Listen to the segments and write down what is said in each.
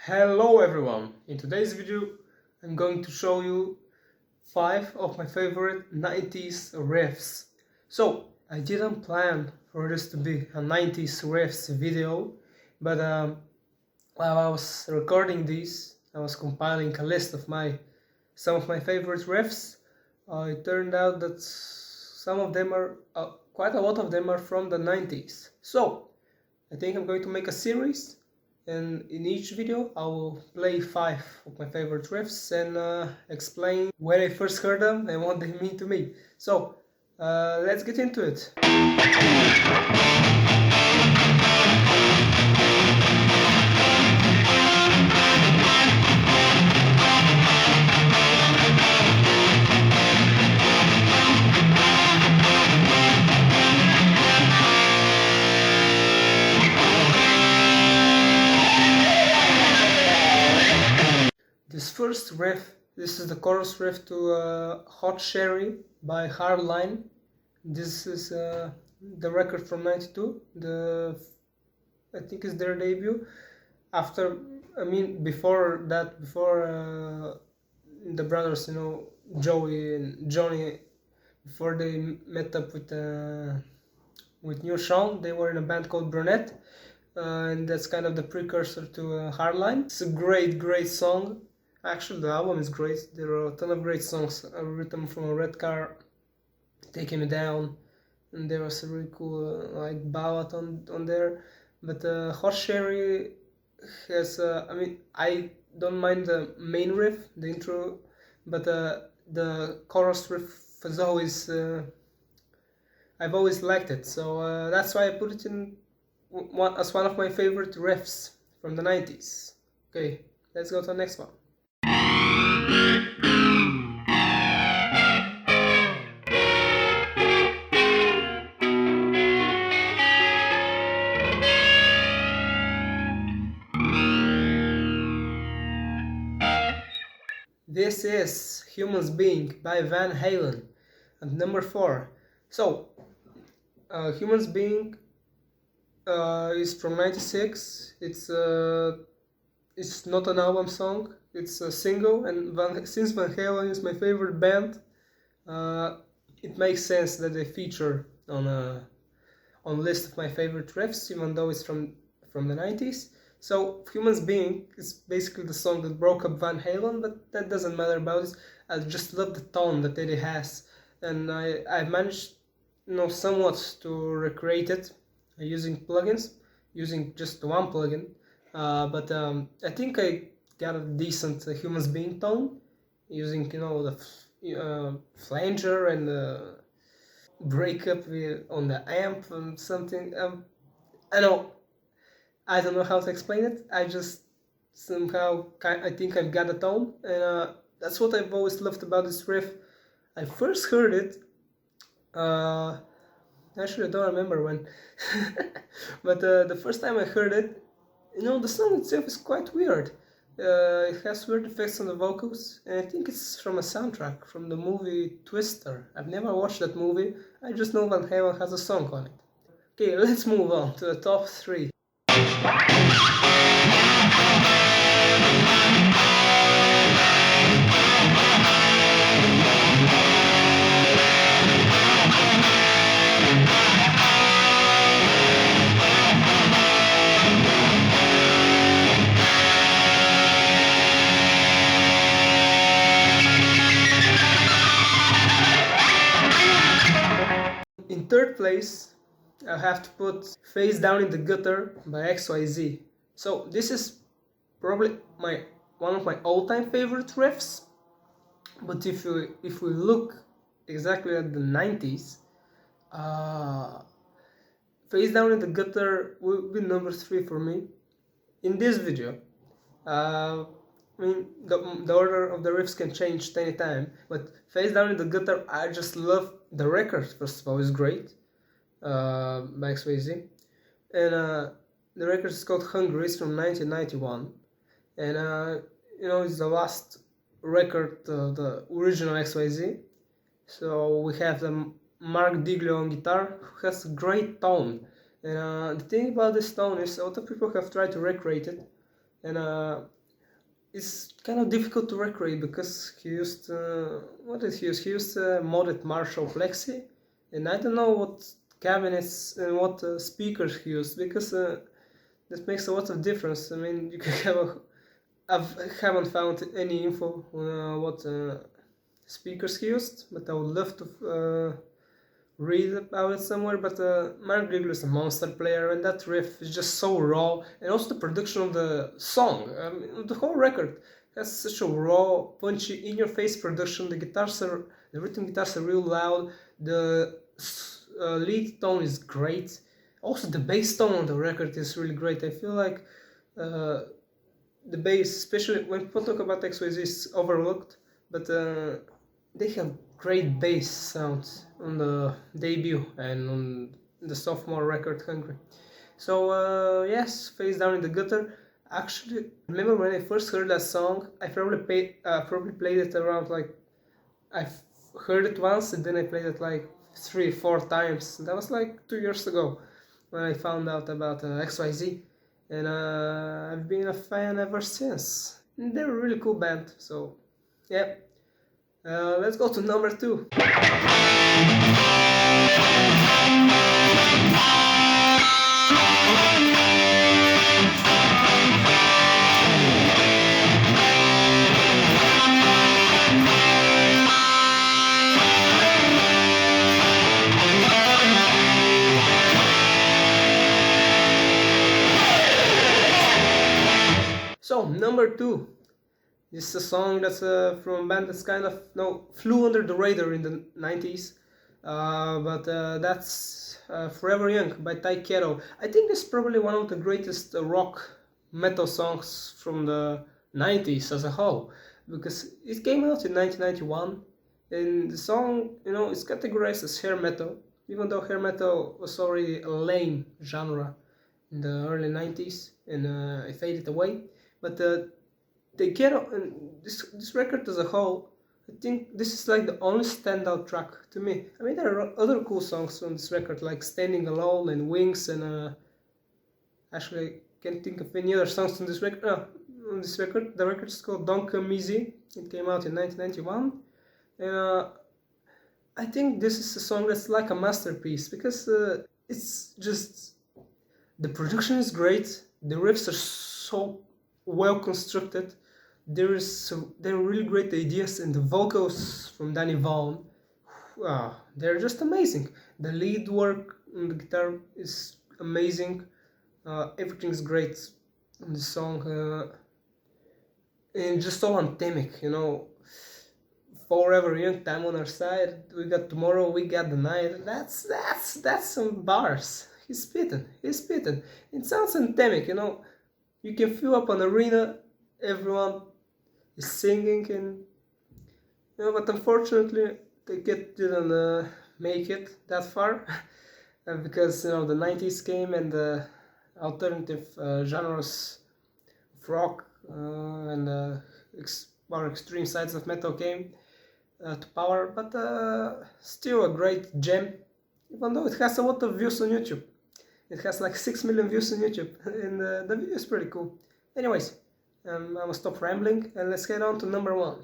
Hello everyone! In today's video I'm going to show you 5 of my favorite 90s riffs. So I didn't plan for this to be a 90s riffs video, but while I was recording these, I was compiling a list of some of my favorite riffs. It turned out that some of them are, quite a lot of them are from the 90s. So I think I'm going to make a series, and in each video I will play 5 of my favorite riffs and explain where I first heard them and what they mean to me. So let's get into it. This first riff, this is the chorus riff to Hot Sherry by Hardline. This is the record from '92. I think it's their debut. Before that, before the brothers, Joey and Johnny, before they met up with New Sean, they were in a band called Brunette, and that's kind of the precursor to Hardline. It's a great song. Actually, the album is great. There are a ton of great songs. Written from a Red Car, Taking Me Down, and there was a really cool ballad on there. But Hot Sherry has, I don't mind the main riff, the intro, but the chorus riff has always, I've always liked it. So that's why I put it in as one of my favorite riffs from the 90s. Okay, let's go to the next one. This is Humans Being by Van Halen at number 4. So, Humans Being is from '96. It's not an album song, it's a single, and since Van Halen is my favorite band, it makes sense that they feature on list of my favorite riffs, even though it's from the 90s. So Humans Being is basically the song that broke up Van Halen, but that doesn't matter about it. I just love the tone that Eddie has, and I managed, somewhat to recreate it using plugins, using just one plugin. But I think I got a decent Humans Being tone using, the flanger and the breakup on the amp and something. I don't know how to explain it. I just somehow I think I've got a tone, and that's what I've always loved about this riff. I first heard it. Actually, I don't remember when, but the first time I heard it, the song itself is quite weird. It has weird effects on the vocals, and I think it's from a soundtrack from the movie Twister. I've never watched that movie. I just know Van Halen has a song on it. Okay, let's move on to the top 3. In third place, I have to put Face Down in the Gutter by XYZ. So this is probably one of my all-time favorite riffs. But if we look exactly at the 90s, Face Down in the Gutter will be number 3 for me. In this video, the order of the riffs can change anytime, but Face Down in the Gutter, I just love the record. First of all, is great, by XYZ, and the record is called Hungry. It's from 1991, and it's the last record of the original XYZ. So we have the Mark Diglio on guitar, who has a great tone, and the thing about this tone is a lot of people have tried to recreate it. and it's kind of difficult to recreate because he used what did he use? He used modded Marshall Plexi, and I don't know what cabinets and what speakers he used because that makes a lot of difference. I mean, you can have a I haven't found any info on what speakers he used, but I would love to read about it somewhere. But Mark Grigler is a monster player, and that riff is just so raw, and also the production of the song. The whole record has such a raw, punchy, in-your-face production. The rhythm guitars are real loud. The lead tone is great. Also, the bass tone on the record is really great. I feel like the bass, especially when people talk about XYZ, is overlooked, but they have great bass sounds on the debut and on the sophomore record, Hungry. So yes, Face Down in the Gutter. Actually, remember when I first heard that song, I probably played it around like I heard it once and then I played it like 3-4 times. That was like 2 years ago when I found out about XYZ, and I've been a fan ever since. And they're a really cool band, so yeah. Let's go to number 2. So number 2. This is a song that's from a band that's kind of flew under the radar in the 90s, but that's Forever Young by Ty Kettle. I think this is probably one of the greatest rock metal songs from the 90s as a whole, because it came out in 1991, and the song, is categorized as hair metal, even though hair metal was already a lame genre in the early 90s, and it faded away. But they get this record as a whole. I think this is like the only standout track to me. I mean, there are other cool songs on this record, like Standing Alone and Wings, and actually I can't think of any other songs on this record. The record is called Don't Come Easy. It came out in 1991, and I think this is a song that's like a masterpiece because it's just, the production is great. The riffs are so well constructed. There are really great ideas, and the vocals from Danny Vaughan, they're just amazing. The lead work on the guitar is amazing. Everything's great on the song, and just so anthemic, Forever Young, Time on Our Side. We got Tomorrow, we got the Night. That's some bars. He's spitting. It sounds anthemic, You can fill up an arena, everyone is singing, and but unfortunately they didn't make it that far because the 90s came and the alternative genres of rock and more extreme sides of metal came to power, but still a great gem, even though it has a lot of views on YouTube. It has like 6 million views on YouTube, and the video is pretty cool. Anyways, I'm gonna stop rambling and let's head on to number 1.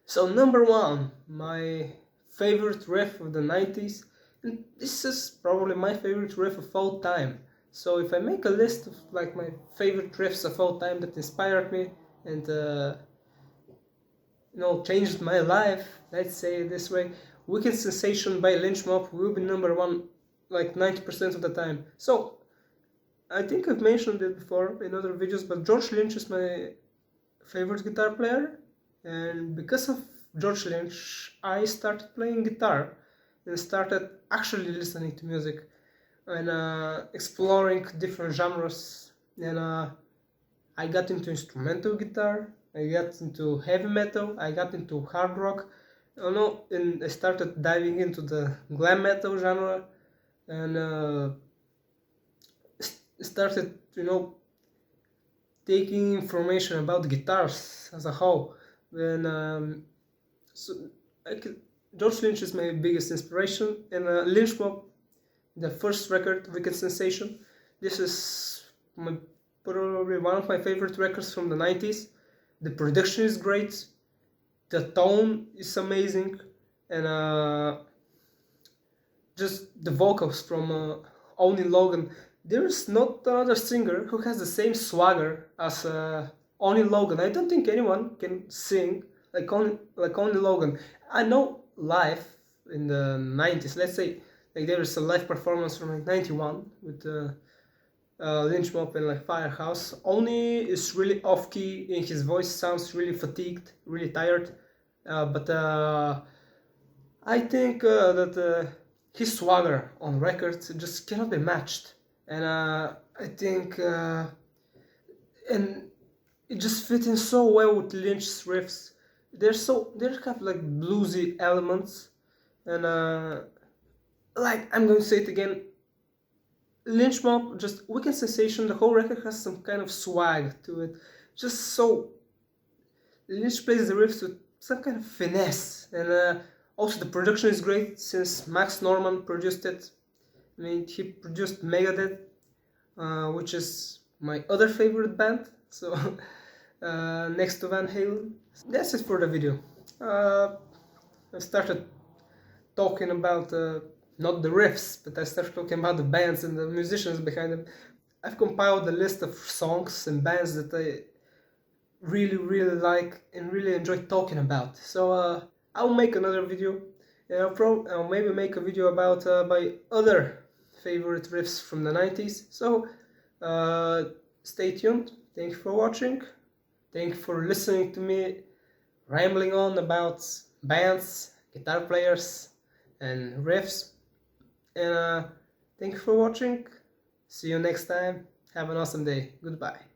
So number 1, my favorite riff of the 90s, and this is probably my favorite riff of all time. So if I make a list of like my favorite riffs of all time that inspired me and changed my life, let's say it this way, Wicked Sensation by Lynch Mob will be number 1 like 90% of the time. So I think I've mentioned it before in other videos, but George Lynch is my favorite guitar player, and because of George Lynch, I started playing guitar and started actually listening to music and exploring different genres. And I got into instrumental guitar, I got into heavy metal, I got into hard rock, and I started diving into the glam metal genre, and started, taking information about guitars as a whole. And so George Lynch is my biggest inspiration, and Lynch Mob, the first record, Wicked Sensation. This is probably one of my favorite records from the 90s. The production is great, the tone is amazing, and just the vocals from Oni Logan. There's not another singer who has the same swagger as Oni Logan. I don't think anyone can sing like Oni Logan. I know live in the 90s, let's say, like there is a live performance from like 91 with Lynch Mob and like Firehouse. Oni is really off key and his voice sounds really fatigued, really tired. But I think that his swagger on records just cannot be matched. And I think and it just fits in so well with Lynch's riffs. They have like bluesy elements, and like I'm going to say it again, Lynch Mob, just Wicked Sensation, the whole record has some kind of swag to it. Just so Lynch plays the riffs with some kind of finesse, and also the production is great since Max Norman produced it. I mean, he produced Megadeth, which is my other favorite band, so next to Van Halen. That's it for the video. I started talking about not the riffs, but I started talking about the bands and the musicians behind them. I've compiled a list of songs and bands that I really like and really enjoy talking about. So I'll make another video, and I'll maybe make a video about my other favorite riffs from the 90s. So stay tuned. Thank you for watching. Thank you for listening to me rambling on about bands, guitar players, and riffs. And thank you for watching. See you next time. Have an awesome day. Goodbye.